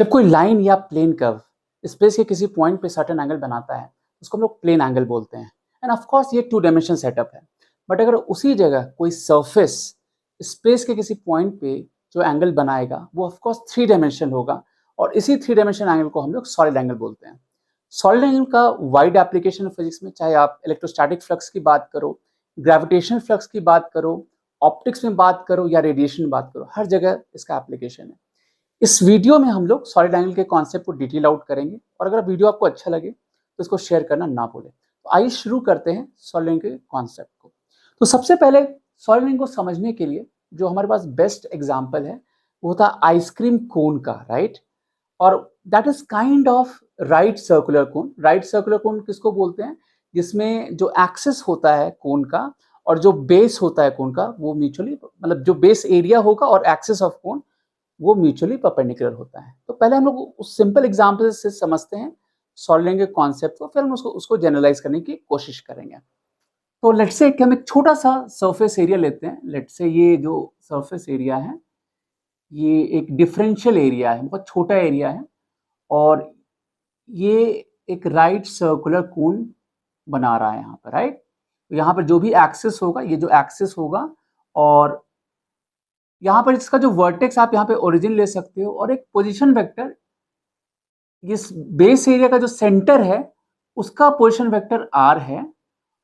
जब कोई लाइन या प्लेन कर्व स्पेस के किसी पॉइंट पे सर्टेन एंगल बनाता है उसको हम लोग प्लेन एंगल बोलते हैं। एंड ऑफ कोर्स ये 2 डायमेंशन सेटअप है। बट अगर उसी जगह कोई सरफेस स्पेस के किसी पॉइंट पे जो एंगल बनाएगा वो ऑफ कोर्स 3 डायमेंशन होगा, और इसी 3 डायमेंशन एंगल को हम लोग सॉलिड एंगल बोलते हैं। सॉलिड एंगल का वाइड एप्लीकेशन फिजिक्स में, चाहे आप इलेक्ट्रोस्टैटिक फ्लक्स की बात करो, ग्रेविटेशनल फ्लक्स की बात करो, ऑप्टिक्स में बात करो या रेडिएशन में बात करो, हर जगह इसका एप्लीकेशन है। इस वीडियो में हम लोग सॉलिड एंगल के कॉन्सेप्ट को डिटेल आउट करेंगे, और अगर वीडियो आपको अच्छा लगे तो इसको शेयर करना ना भूलें। तो आइए शुरू करते हैं सॉलिड एंगल के कॉन्सेप्ट को। तो सबसे पहले सॉलिड एंगल को समझने के लिए जो हमारे पास बेस्ट एग्जाम्पल है वो था आइसक्रीम कोन का, राइट। और that is kind of right circular cone. Right circular cone किसको बोलते हैं? जिसमें जो एक्सिस होता है कोन का और जो बेस होता है कोन का वो म्यूचुअली, मतलब जो बेस एरिया होगा और एक्सिस ऑफ कोन वो म्यूचुअली परपेंडिकुलर होता है। तो पहले हम लोग उस सिंपल एग्जांपल से समझते हैं सॉलिड एंगल के कॉन्सेप्ट को, फिर हम उसको जनरलाइज करने की कोशिश करेंगे। तो लेट्स से कि हम एक छोटा सा सरफेस एरिया लेते हैं। लेट्स से ये जो सरफेस एरिया है ये एक डिफरेंशियल एरिया है, बहुत छोटा एरिया है, और ये एक राइट सर्कुलर कोन बना रहा है यहाँ पर, राइट। तो यहाँ पर जो भी एक्सिस होगा, ये जो एक्सिस होगा, और यहाँ पर इसका जो वर्टेक्स आप यहाँ पे ओरिजिन ले सकते हो, और एक पोजीशन वेक्टर, इस बेस एरिया का जो सेंटर है उसका पोजीशन वेक्टर r है,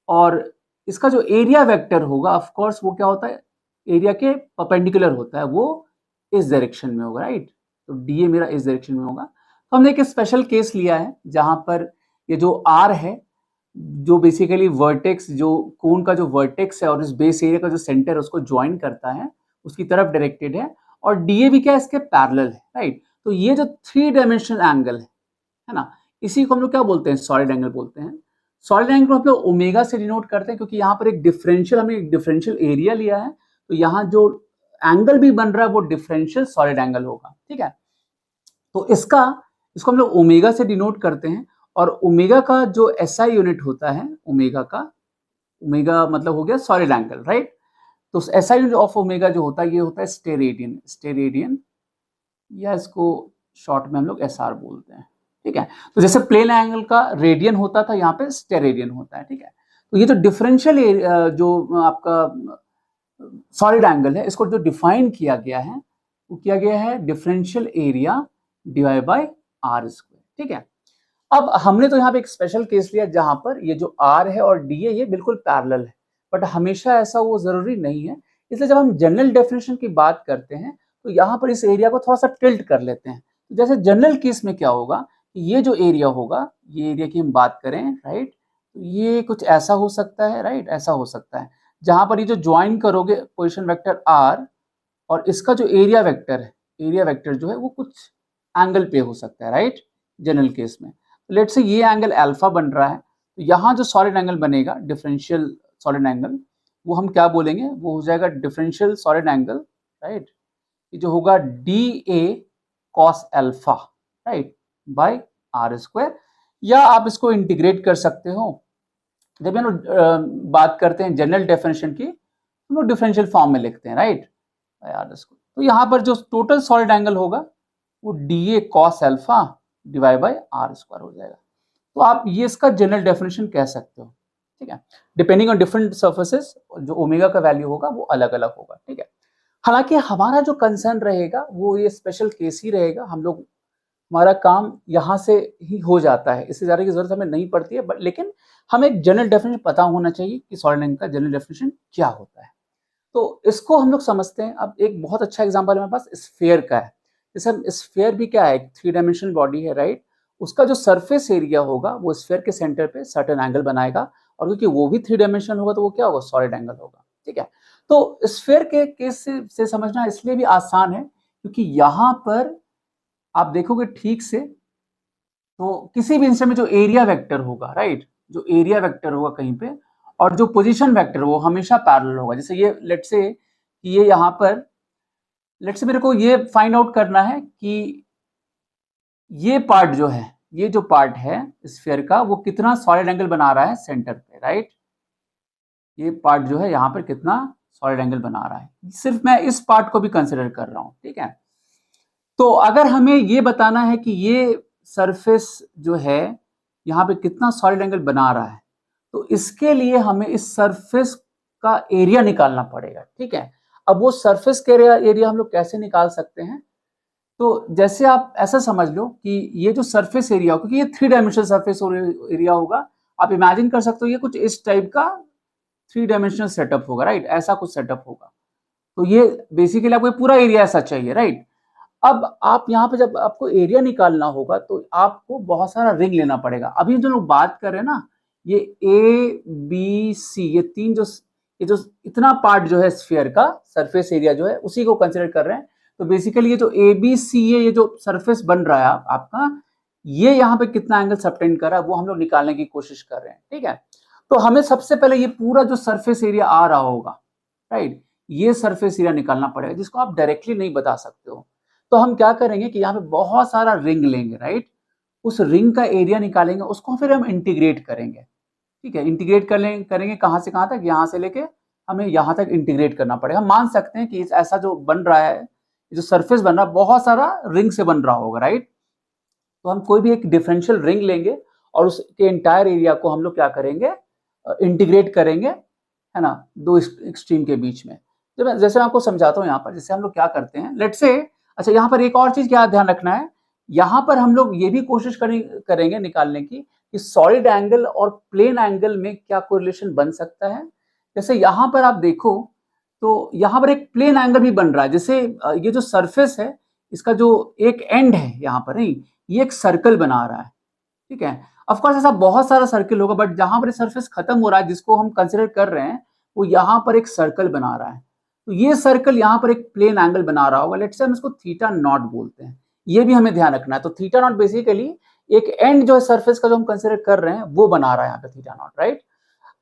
और इसका जो एरिया वेक्टर होगा ऑफ कोर्स वो क्या होता है, एरिया के परपेंडिकुलर होता है, वो इस डायरेक्शन में होगा, राइट। तो डी मेरा इस डायरेक्शन में होगा। तो हमने एक स्पेशल केस लिया है जहां पर ये जो r है, जो बेसिकली वर्टेक्स, जो कोन का जो वर्टेक्स है और इस बेस एरिया का जो सेंटर है उसको ज्वाइन करता है, उसकी तरफ डायरेक्टेड है, और डीए भी क्या है, इसके पैरेलल है, राइट। तो ये जो 3 डायमेंशनल एंगल है ना, इसी को हम लोग क्या बोलते हैं, सॉलिड एंगल बोलते हैं। सॉलिड एंगल को हम लोग ओमेगा से डिनोट करते हैं, क्योंकि यहाँ पर एक डिफरेंशियल, हमने एक डिफरेंशियल एरिया लिया है, तो यहाँ जो एंगल भी बन रहा है वो डिफरेंशियल सॉलिड एंगल होगा, ठीक है। तो इसको हम लोग ओमेगा से डिनोट करते हैं, और ओमेगा का जो एसआई यूनिट होता है, ओमेगा मतलब हो गया सॉलिड एंगल, राइट। तो एसआई यूनिट ऑफ ओमेगा जो होता है ये होता है स्टेरेडियन, या इसको शॉर्ट में हम लोग एसआर बोलते हैं, ठीक है। तो जैसे प्लेन एंगल का रेडियन होता था, यहाँ पे स्टेरेडियन होता है, ठीक है। तो ये जो डिफरेंशियल जो आपका सॉलिड एंगल है, इसको जो डिफाइन किया गया है वो किया गया है differential area divide by r square, ठीक है। अब हमने तो यहाँ पे एक स्पेशल केस लिया जहां पर ये जो आर है और डी है ये बिल्कुल पैरेलल है, बट हमेशा ऐसा वो जरूरी नहीं है। इसलिए जब हम जनरल डेफिनेशन की बात करते हैं तो यहाँ पर इस एरिया को थोड़ा सा टिल्ट कर लेते हैं। तो जैसे जनरल केस में क्या होगा कि ये जो एरिया होगा, ये एरिया की हम बात करें, राइट, तो ये कुछ ऐसा हो सकता है, राइट, ऐसा हो सकता है, जहां पर ये जो ज्वाइन करोगे पोजिशन वेक्टर आर और इसका जो एरिया वेक्टर है, एरिया वेक्टर जो है वो कुछ एंगल पे हो सकता है, राइट, जनरल केस में। लेट्स से ये एंगल अल्फा बन रहा है, तो यहाँ जो सॉलिड एंगल बनेगा, डिफरेंशियल सॉलिड एंगल, वो हम क्या बोलेंगे, वो हो जाएगा डिफरेंशियल सॉलिड एंगल, राइट। ये जो होगा d a cos alpha, right, by r square. या आप इसको इंटीग्रेट कर सकते हो। जब हम लोग बात करते हैं जनरल डेफिनेशन की, हम लोग डिफरेंशियल फॉर्म में लिखते हैं, राइट, बाय आर स्क्वायर। तो यहाँ पर जो टोटल सॉलिड एंगल होगा वो d a cos alpha divide by r square हो जाएगा। तो आप ये इसका जनरल डेफिनेशन कह सकते हो, ठीक है। डिपेंडिंग ऑन डिफरेंट सर्फेसेस जो ओमेगा का वैल्यू होगा वो अलग अलग होगा, ठीक है। हालांकि हमारा जो कंसर्न रहेगा वो ये स्पेशल केस ही रहेगा। हम लोग, हमारा काम यहाँ से ही हो जाता है, इससे ज़्यादा की जरूरत हमें नहीं पड़ती है, बट लेकिन हमें एक जनरल डेफिनेशन पता होना चाहिए कि सॉलिड एंगल का जनरल डेफिनेशन क्या होता है। तो इसको हम लोग समझते हैं। अब एक बहुत अच्छा एग्जाम्पल हमारे पास स्फीयर का है। जैसे स्फीयर भी क्या है, 3 डायमेंशनल बॉडी है, राइट। उसका जो सरफेस एरिया होगा वो स्फीयर के सेंटर पे सर्टेन एंगल बनाएगा, और क्योंकि वो भी 3 डायमेंशनल होगा तो वो क्या होगा, सॉलिड एंगल होगा, ठीक है। तो स्फीयर के केस से समझना इसलिए भी आसान है क्योंकि यहाँ पर आप देखोगे ठीक से तो किसी भी इंस्टेंट में जो एरिया वेक्टर होगा, राइट, जो एरिया वेक्टर होगा कहीं पे, और जो पोजीशन वेक्टर वो हमेशा पैरेलल होगा। जैसे ये लेट्स से कि ये यहाँ पर, लेट्स से मेरे को ये फाइंड आउट करना है कि ये पार्ट जो है, ये जो पार्ट है स्फीयर का वो कितना सॉलिड एंगल बना रहा है सेंटर पे, राइट। ये पार्ट जो है यहाँ पर कितना सॉलिड एंगल बना रहा है, सिर्फ मैं इस पार्ट को भी कंसिडर कर रहा हूँ, ठीक है। तो अगर हमें ये बताना है कि ये सरफेस जो है यहाँ पे कितना सॉलिड एंगल बना रहा है, तो इसके लिए हमें इस सरफेस का एरिया निकालना पड़ेगा, ठीक है। अब वो सरफेस का एरिया हम लोग कैसे निकाल सकते हैं? तो जैसे आप ऐसा समझ लो कि ये जो सरफेस एरिया हो, क्योंकि ये 3 डायमेंशनल सरफेस एरिया होगा, आप इमेजिन कर सकते हो ये कुछ इस टाइप का 3 डायमेंशनल सेटअप होगा, राइट? ऐसा कुछ सेटअप होगा। तो ये बेसिकली आपको पूरा एरिया ऐसा चाहिए, राइट? अब आप यहाँ पे जब आपको एरिया निकालना होगा तो आपको बहुत सारा रिंग लेना पड़ेगा। अभी जो लोग बात कर रहे हैं ना, ये ए बी सी, ये जो इतना पार्ट जो है स्फीयर का सरफेस एरिया जो है उसी को कंसिडर कर रहे हैं। तो बेसिकली ये जो ए बी सी है, ये जो सरफेस बन रहा है आपका, ये यहाँ पे कितना एंगल सबटेंड कर रहा है वो हम लोग निकालने की कोशिश कर रहे हैं, ठीक है। तो हमें सबसे पहले ये पूरा जो सरफेस एरिया आ रहा होगा, राइट, ये सरफेस एरिया निकालना पड़ेगा, जिसको आप डायरेक्टली नहीं बता सकते हो। तो हम क्या करेंगे कि यहाँ पे बहुत सारा रिंग लेंगे, राइट, उस रिंग का एरिया निकालेंगे, उसको फिर हम इंटीग्रेट करेंगे, ठीक है। इंटीग्रेट करेंगे कहाँ से कहाँ तक? यहाँ से लेके हमें यहाँ तक इंटीग्रेट करना पड़ेगा। हम मान सकते हैं कि ऐसा जो बन रहा है, जो सरफेस बन रहा है, बहुत सारा रिंग से बन रहा होगा, राइट। तो हम कोई भी एक डिफरेंशियल रिंग लेंगे और उसके एंटायर एरिया को हम लोग क्या करेंगे? इंटीग्रेट करेंगे, है ना, दो एक्सट्रीम के बीच में। जैसे मैं आपको समझाता हूँ यहाँ पर, जैसे हम लोग क्या करते हैं, लेट्स से, अच्छा यहाँ पर एक और चीज क्या ध्यान रखना है, यहाँ पर हम लोग ये भी कोशिश करेंगे निकालने की कि सॉलिड एंगल और प्लेन एंगल में क्या कोरिलेशन बन सकता है। जैसे यहाँ पर आप देखो तो यहाँ पर एक प्लेन एंगल भी बन रहा है। जैसे ये जो सरफेस है, इसका जो एक एंड है यहाँ पर, नहीं, ये एक सर्कल बना रहा है, ठीक है। ऑफ कोर्स ऐसा बहुत सारा सर्कल होगा, बट जहां पर सरफेस खत्म हो रहा है, जिसको हम कंसिडर कर रहे हैं, वो यहाँ पर एक सर्कल बना रहा है। तो ये सर्कल यहाँ पर एक प्लेन एंगल बना रहा होगा, लेट्स से हम इसको थीटा नॉट बोलते हैं। ये भी हमें ध्यान रखना है। तो थीटा नॉट बेसिकली एक एंड जो है सरफेस का जो हम कंसिडर कर रहे हैं वो बना रहा है यहाँ पे थीटा नॉट, राइट।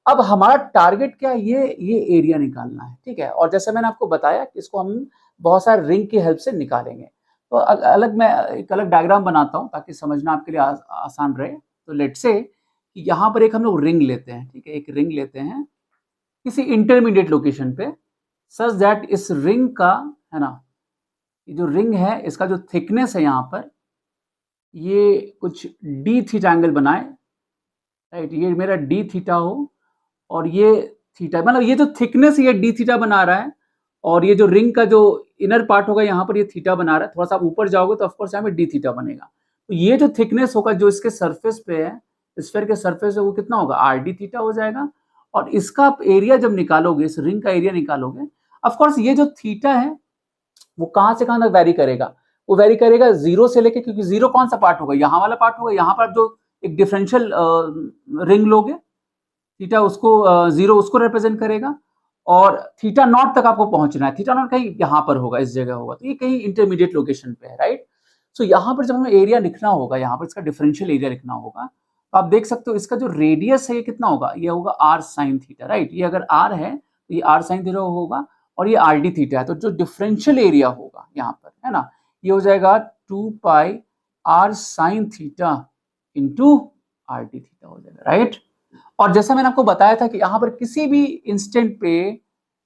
अब हमारा टारगेट क्या है? ये एरिया निकालना है, ठीक है। और जैसे मैंने आपको बताया कि इसको हम बहुत सारे रिंग की हेल्प से निकालेंगे। तो मैं एक अलग डायग्राम बनाता हूँ ताकि समझना आपके लिए आसान रहे। तो लेट्स से कि यहाँ पर एक हम लोग रिंग लेते हैं, ठीक है, एक रिंग लेते हैं किसी इंटरमीडिएट लोकेशन पे, सच दैट इस रिंग का, है ना, ये जो रिंग है इसका जो थिकनेस है यहाँ पर, ये कुछ डी थीटा एंगल बनाए, राइट, ये मेरा डी थीटा हो और ये थीटा, मतलब ये जो थिकनेस ये डी थीटा बना रहा है, और ये जो रिंग का जो इनर पार्ट होगा यहाँ पर ये थीटा बना रहा है। थोड़ा सा ऊपर जाओगे तो ऑफकोर्स यहाँ पे डी थीटा बनेगा। तो ये जो थिकनेस होगा जो इसके सरफेस पे है, स्फीयर के सरफेस पे, वो कितना होगा? आर डी थीटा हो जाएगा। और इसका आप एरिया जब निकालोगे, इस रिंग का एरिया निकालोगे, ऑफकोर्स ये जो थीटा है वो कहाँ से कहाँ तक वेरी करेगा? वो वेरी करेगा जीरो से लेके, क्योंकि जीरो कौन सा पार्ट होगा? यहाँ वाला पार्ट होगा। यहाँ पर जो एक डिफरेंशियल रिंग लोगे, थीटा उसको जीरो उसको रिप्रेजेंट करेगा, और थीटा नॉट तक आपको पहुंचना है। थीटा नॉट कहीं यहाँ पर होगा, इस जगह होगा, तो ये कहीं इंटरमीडिएट लोकेशन पे है, राइट। सो यहाँ पर जब हमें एरिया लिखना होगा, यहाँ पर इसका डिफरेंशियल एरिया लिखना होगा, तो आप देख सकते हो इसका जो रेडियस है ये कितना होगा? ये होगा आर साइन थीटा, राइट। ये अगर आर है तो ये आर साइन थीटा होगा, और ये आर डी थीटा है। तो जो डिफरेंशियल एरिया होगा यहाँ पर, है ना, ये हो जाएगा 2 pi r sine theta into r d theta हो जाएगा, राइट। और जैसा मैंने आपको बताया था कि यहाँ पर किसी भी इंस्टेंट पे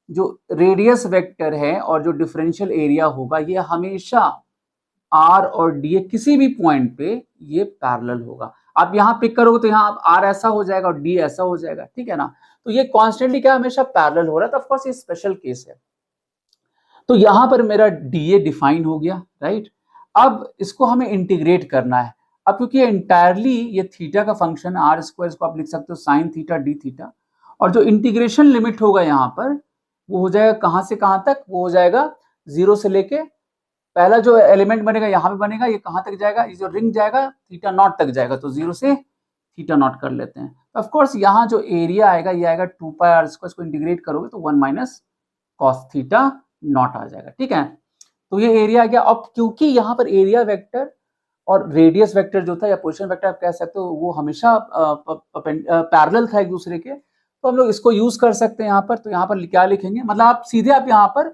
जो रेडियस वेक्टर है और जो डिफरेंशियल एरिया होगा, ये हमेशा आर और डी किसी भी पॉइंट पे ये पैरेलल होगा। आप यहाँ पिक करोगे तो यहाँ आर ऐसा हो जाएगा और डी ऐसा हो जाएगा, ठीक है ना। तो ये कॉन्स्टेंटली क्या हमेशा पैरेलल हो रहा है। तो ऑफकोर्स ये स्पेशल केस है। तो यहाँ पर मेरा डी डिफाइन हो गया, राइट। अब इसको हमें इंटीग्रेट करना है। अब क्योंकि ये इंटायरली ये थीटा का फंक्शन आर स्क्वायर, इसको आप लिख सकते हो साइन थीटा डी थीटा, और जो इंटीग्रेशन लिमिट होगा यहाँ पर वो हो जाएगा कहाँ से कहाँ तक? वो हो जाएगा जीरो से लेके, पहला जो एलिमेंट बनेगा यहाँ पे बनेगा, ये कहाँ तक जाएगा? ये जो रिंग जाएगा थीटा नॉट तक जाएगा। तो जीरो से थीटा नॉट कर लेते हैं। ऑफ कोर्स यहाँ जो एरिया आएगा ये आएगा 2 पाई आर स्क्वायर, इसको इंटीग्रेट करोगे तो 1 माइनस कॉस थीटा नॉट आ जाएगा, ठीक है। तो ये एरिया आ गया। अब क्योंकि यहाँ पर एरिया वेक्टर और रेडियस वेक्टर जो था, या पोजीशन वेक्टर आप कह सकते हो, वो हमेशा पैरेलल था एक दूसरे के, तो हम लोग इसको यूज कर सकते हैं यहाँ पर। तो यहाँ पर क्या लिखेंगे, मतलब आप सीधे आप यहाँ पर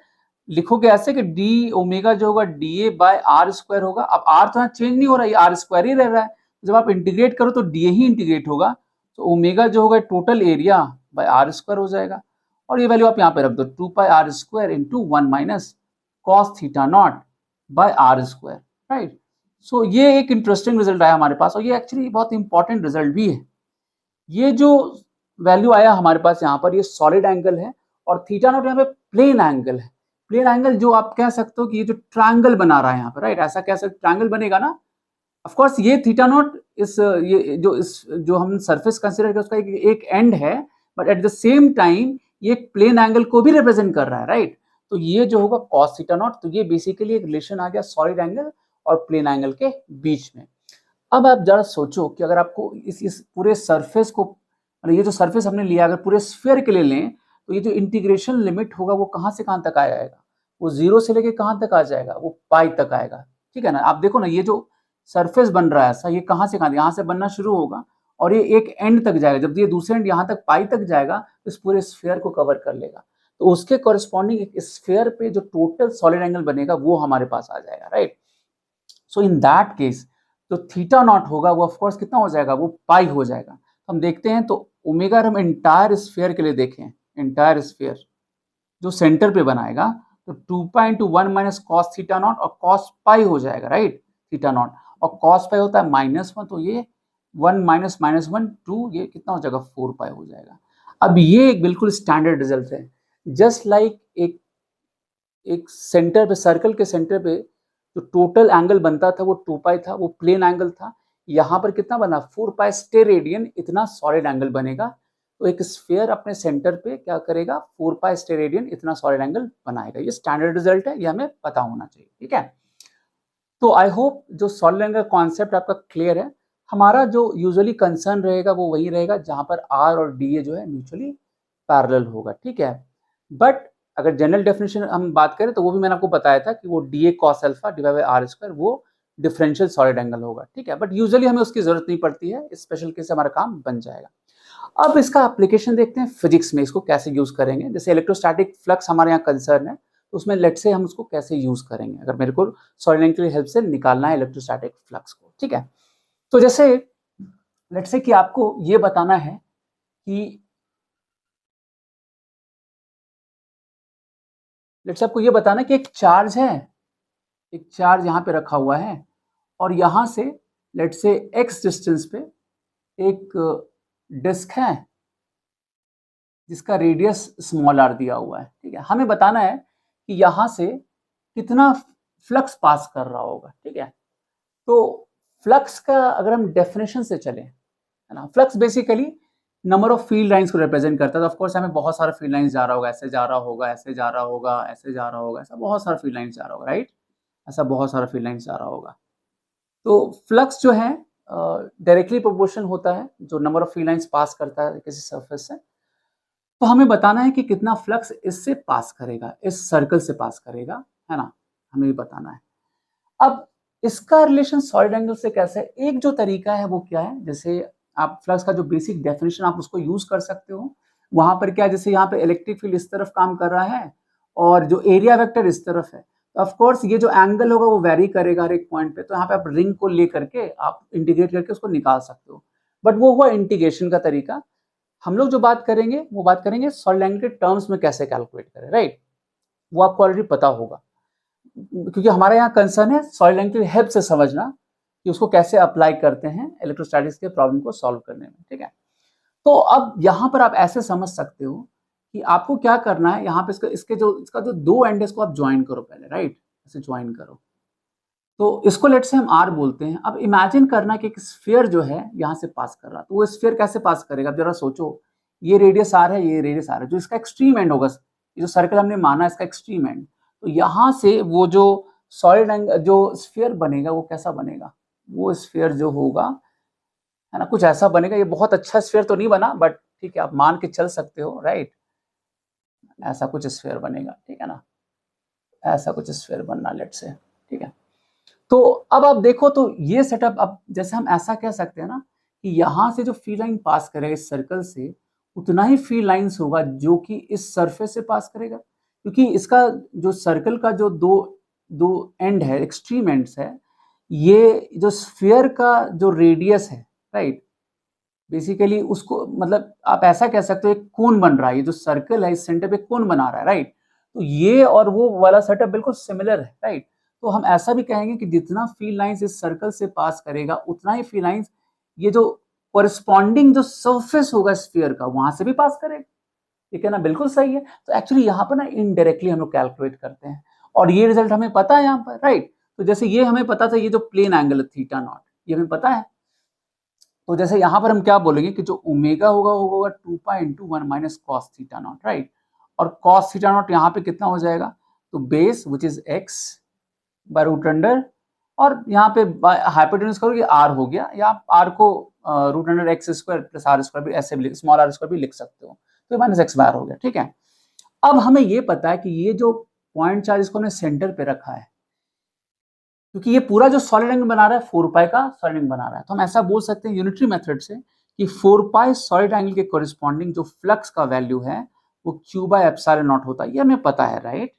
लिखोगे ऐसे कि डी ओमेगा जो होगा d a by r square होगा। अब आर तो यहाँ चेंज नहीं हो रहा है, आर स्क्वायर ही रह रहा है। जब आप इंटीग्रेट करो तो डी ही इंटीग्रेट होगा, तो ओमेगा जो होगा total area by r square हो जाएगा। और ये वैल्यू आप यहाँ पे रख दो, 2 pi r square into 1 minus cos theta not by r square. Right. So ये एक इंटरेस्टिंग रिजल्ट आया हमारे पास, और ये एक्चुअली बहुत इंपॉर्टेंट रिजल्ट भी है। ये जो वैल्यू आया हमारे पास यहाँ पर, ये सॉलिड एंगल है, और थीटा नॉट यहाँ पे प्लेन एंगल है। प्लेन एंगल जो आप कह सकते हो कि ये जो ट्रायंगल बना रहा है यहाँ पर, राइट, ऐसा कह सकते, ट्रायंगल बनेगा ना। ऑफ कोर्स ये थीटा नॉट इस जो हम सरफेस कंसीडर कर उसका एक एंड है, but at the same time ये एक प्लेन एंगल को भी रिप्रेजेंट कर रहा है, राइट। तो ये जो होगा कॉस थीटा नॉट, तो ये बेसिकली एक रिलेशन आ गया सॉलिड एंगल और प्लेन एंगल के बीच में। अब आप जरा सोचो कि अगर आपको इस पूरे सरफेस को, ये जो सरफेस हमने लिया, अगर पूरे स्फीयर के लिए लें, तो ये जो इंटीग्रेशन लिमिट होगा वो कहाँ से कहाँ तक आ जाएगा, वो 0 से लेके कहाँ तक आ जाएगा, वो पाई तक आएगा, ठीक है ना। आप देखो ना, ये जो सरफेस बन रहा है ऐसा, ये कहाँ से कहाँ, यहाँ से बनना शुरू होगा और ये एक एंड तक जाएगा। जब ये दूसरे एंड यहाँ तक पाई तक जाएगा तो इस पूरे स्फीयर को कवर कर लेगा, तो उसके कॉरेस्पॉन्डिंग एक स्फीयर पे जो टोटल सॉलिड एंगल बनेगा वो हमारे पास आ जाएगा, right. So in that case जो थीटा नॉट होगा वो ऑफ कोर्स कितना हो जाएगा, वो पाई हो जाएगा। तो हम देखते हैं, तो ओमेगा हम इंटायर स्फीयर के लिए देखें, इंटायर स्फीयर जो सेंटर पे बनाएगा, तो 2 pi into 1 minus cos theta not, और कॉस पाई हो जाएगा, राइट, थीटा नॉट, और कॉस पाई होता है -1, तो ये 1 माइनस -1 2, ये कितना हो जाएगा, 4 पाई हो जाएगा। अब ये एक बिल्कुल स्टैंडर्ड रिजल्ट है, जस्ट लाइक एक सेंटर पे, सर्कल के सेंटर पे जो टोटल एंगल बनता था वो 2 पाई था, वो प्लेन एंगल था। यहाँ पर कितना बना, 4 पाई स्टेरेडियन, इतना सॉलिड एंगल बनेगा। तो एक स्फीयर अपने सेंटर पे क्या करेगा, 4 पाई स्टेरेडियन इतना सॉलिड एंगल बनाएगा। ये स्टैंडर्ड रिजल्ट है, ये हमें पता होना चाहिए, ठीक है। तो आई होप जो सॉलिड एंगल कॉन्सेप्ट आपका क्लियर है। हमारा जो यूजुअली कंसर्न रहेगा वो वही रहेगा जहां पर आर और डी ए जो है म्यूचुअली पैरेलल होगा, ठीक है। बट अगर जनरल डेफिनेशन हम बात करें तो वो भी मैंने आपको बताया था कि वो d a cos alpha divide by r square, वो डिफरेंशियल सॉलिड एंगल होगा, ठीक है। बट यूजुअली हमें उसकी जरूरत नहीं पड़ती है, स्पेशल केस से हमारा काम बन जाएगा। अब इसका एप्लीकेशन देखते हैं फिजिक्स में, इसको कैसे यूज करेंगे। जैसे इलेक्ट्रोस्टैटिक फ्लक्स हमारे यहाँ कंसर्न है, तो उसमें लेट से हम उसको कैसे यूज करेंगे, अगर मेरे को सॉलिड एंगल की हेल्प से निकालना है इलेक्ट्रोस्टैटिक फ्लक्स को, ठीक है। तो जैसे लेट से कि आपको ये बताना है कि लेट से आपको ये बताना कि एक चार्ज है, एक चार्ज यहाँ पे रखा हुआ है, और यहाँ से लेट से x डिस्टेंस पे एक डिस्क है जिसका रेडियस स्मॉल r दिया हुआ है, ठीक है। हमें बताना है कि यहाँ से कितना फ्लक्स पास कर रहा होगा, ठीक है। तो फ्लक्स का अगर हम डेफिनेशन से चलें, है ना, flux basically number of field lines को रिप्रेजेंट करता है। तो ऑफ कोर्स हमें बहुत सारा फील्ड लाइंस जा रहा होगा, ऐसे जा रहा होगा, ऐसे जा रहा होगा, ऐसे जा रहा होगा, ऐसा बहुत सारा फील्ड लाइंस जा रहा होगा, राइट, ऐसा बहुत सारा फील्ड लाइंस जा रहा होगा। तो फ्लक्स जो है डायरेक्टली प्रोपोर्शनल होता है जो number of field lines pass करता है किसी सरफेस से। तो हमें बताना है कि कितना फ्लक्स इससे पास करेगा, इस सर्कल से पास करेगा, है ना, हमें ये बताना है। अब इसका रिलेशन सॉलिड एंगल से कैसे है, एक जो तरीका है वो क्या है, जैसे आप फ्लक्स का जो बेसिक डेफिनेशन आप उसको यूज कर सकते हो। वहां पर क्या, जैसे यहाँ पे इलेक्ट्रिक फील्ड इस तरफ काम कर रहा है और जो एरिया वेक्टर इस तरफ है, तो ऑफ कोर्स ये जो एंगल होगा वो वेरी करेगा हर एक पॉइंट पे। तो यहाँ पे आप रिंग को लेकर के आप इंटीग्रेट करके उसको निकाल सकते हो, बट वो हुआ इंटीग्रेशन का तरीका। हम लोग जो बात करेंगे वो बात करेंगे सॉलिड एंगल के टर्म्स में कैसे कैलकुलेट करें, राइट, वो आपको ऑलरेडी पता होगा, क्योंकि हमारा यहाँ कंसर्न है सॉलिड एंगल की हेल्प से समझना कि उसको कैसे अप्लाई करते हैं इलेक्ट्रोस्टैटिक्स के प्रॉब्लम को सॉल्व करने में, ठीक है। तो अब यहाँ पर आप ऐसे समझ सकते हो कि आपको क्या करना है, यहाँ पे इसका जो दो एंड है इसको आप ज्वाइन करो पहले, राइट, ऐसे ज्वाइन करो। तो इसको लेट से हम आर बोलते हैं। अब इमेजिन करना कि एक स्फीयर जो है यहाँ से पास कर रहा, तो वो स्फीयर कैसे पास करेगा, अब जरा सोचो। ये रेडियस आर है, ये रेडियस आर है, जो इसका एक्सट्रीम एंड होगा, ये जो सर्कल हमने माना इसका एक्सट्रीम एंड, तो यहाँ से वो जो सॉलिड एंड जो स्फीयर बनेगा वो कैसा बनेगा, वो स्फीयर जो होगा, है ना, कुछ ऐसा बनेगा। ये बहुत अच्छा स्फीयर तो नहीं बना, बट ठीक है, आप मान के चल सकते हो, राइट, ऐसा कुछ स्फीयर बनेगा, ठीक है ना, ऐसा कुछ स्फीयर बनना लेट से, ठीक है। तो अब आप देखो, तो ये सेटअप, अब जैसे हम ऐसा कह सकते हैं ना कि यहाँ से जो फील्ड लाइन पास करेगा इस सर्कल से, उतना ही फील्ड लाइंस होगा जो कि इस सरफेस से पास करेगा, क्योंकि इसका जो सर्कल का जो दो दो एंड है, एक्सट्रीम एंड्स है, ये जो स्फीयर का जो रेडियस है, राइट, बेसिकली उसको, मतलब आप ऐसा कह सकते हो एक कोन बन रहा है, ये जो सर्कल है इस सेंटर पे कोन बना रहा है, राइट। तो ये और वो वाला सेटअप बिल्कुल सिमिलर है, राइट। तो हम ऐसा भी कहेंगे कि जितना फील्ड लाइंस इस सर्कल से पास करेगा उतना ही फील्ड लाइंस ये जो कोरिस्पॉन्डिंग जो सरफेस होगा स्फीयर का वहां से भी पास करेगा। ये कहना बिल्कुल सही है। तो एक्चुअली यहाँ पर ना इनडायरेक्टली हम लोग कैलकुलेट करते हैं और ये रिजल्ट हमें पता है यहाँ पर, राइट। तो जैसे ये हमें पता था, ये जो प्लेन एंगल थीटा नॉट ये हमें पता है। तो जैसे यहाँ पर हम क्या बोलेंगे कि जो ओमेगा होगा वो होगा 2 pi into 1 minus cos theta naught, right. और कॉस थीटा नॉट यहाँ पे कितना हो जाएगा, तो base which is x by root under, और यहाँ पे हाइपोटेन्यूज करोगे आर हो गया, या आप आर को root under x square plus r square भी ऐसे भी स्मॉल आर स्क्वायर भी लिख सकते हो, तो माइनस एक्स बार हो गया, ठीक है। अब हमें ये पता है कि ये जो पॉइंट चार्ज इसको हमने सेंटर पे रखा है, क्योंकि ये पूरा जो सॉलिड एंगल बना रहा है 4 पाई का सॉलिड एंगल बना रहा है, तो हम ऐसा बोल सकते हैं यूनिटरी मेथड से कि 4 पाई सॉलिड एंगल के कोरिस्पॉन्डिंग जो फ्लक्स का वैल्यू है वो क्यू बाय एप्सिलॉन नॉट होता है, ये हमें पता है, राइट।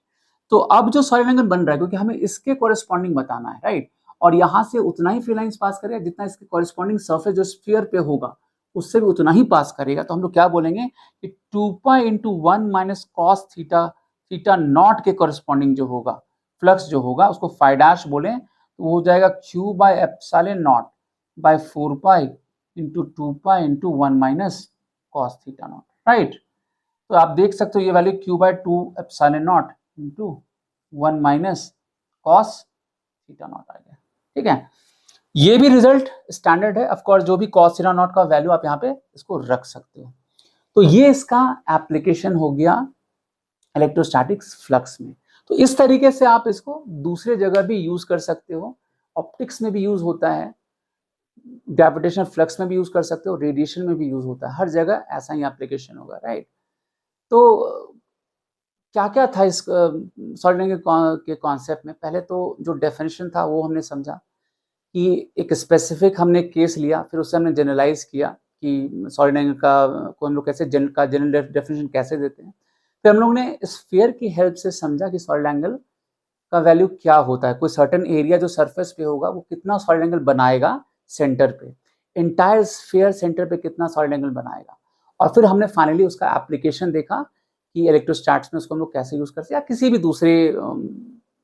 तो अब जो सॉलिड एंगल बन रहा है, क्योंकि हमें इसके कोरिस्पॉन्डिंग बताना है, राइट, और यहाँ से उतना ही फील्ड लाइंस पास करेगा जितना इसके कोरिस्पॉन्डिंग सरफेस जो स्फीयर पे होगा उससे भी उतना ही पास करेगा। तो हम लोग क्या बोलेंगे कि 2 pi into 1 minus cos theta theta naught के कोरिस्पॉन्डिंग जो होगा फ्लक्स जो होगा उसको फाई डैश बोलें, तो वो हो जाएगा q by epsilon naught by 4 pi into 2 pi into 1 minus cos theta naught, right. तो आप देख सकते हो ये value q by 2 epsilon naught into 1 minus cos theta naught आ गया, ठीक है। ये भी रिजल्ट स्टैंडर्ड है, ऑफ कोर्स जो भी कॉस थीटा नॉट का वैल्यू आप यहाँ पे इसको रख सकते हो। तो ये इसका एप्लीकेशन हो गया इलेक्ट्रोस्टैटिक्स फ्लक्स में। तो इस तरीके से आप इसको दूसरे जगह भी यूज कर सकते हो, ऑप्टिक्स में भी यूज होता है, ग्रेविटेशनल फ्लक्स में भी यूज कर सकते हो, रेडिएशन में भी यूज होता है, हर जगह ऐसा ही एप्लीकेशन होगा, राइट। तो क्या क्या था इस सॉलिड एंगल के कॉन्सेप्ट में, पहले तो जो डेफिनेशन था वो हमने समझा कि एक स्पेसिफिक हमने केस लिया, फिर उससे हमने जनरलाइज किया कि सॉलिड एंगल का को हम लोग कैसे जनरल डेफिनेशन कैसे देते हैं। फिर हम लोग ने स्फीयर की हेल्प से समझा कि सॉलिड एंगल का वैल्यू क्या होता है, कोई सर्टेन एरिया जो सरफेस पे होगा वो कितना सॉलिड एंगल बनाएगा सेंटर पे, इंटायर स्फीयर सेंटर पे कितना सॉलिड एंगल बनाएगा। और फिर हमने फाइनली उसका एप्लीकेशन देखा कि इलेक्ट्रोस्टैट्स में उसको हम लोग कैसे यूज कर सकते हैं, या किसी भी दूसरे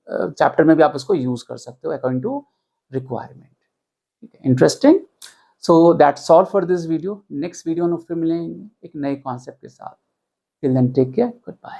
चैप्टर में भी आप उसको यूज कर सकते हो according to requirement. Interesting. So that's all for this video. Next video में फिर मिलेंगे एक नए कॉन्सेप्ट के साथ। Till then take care, good bye.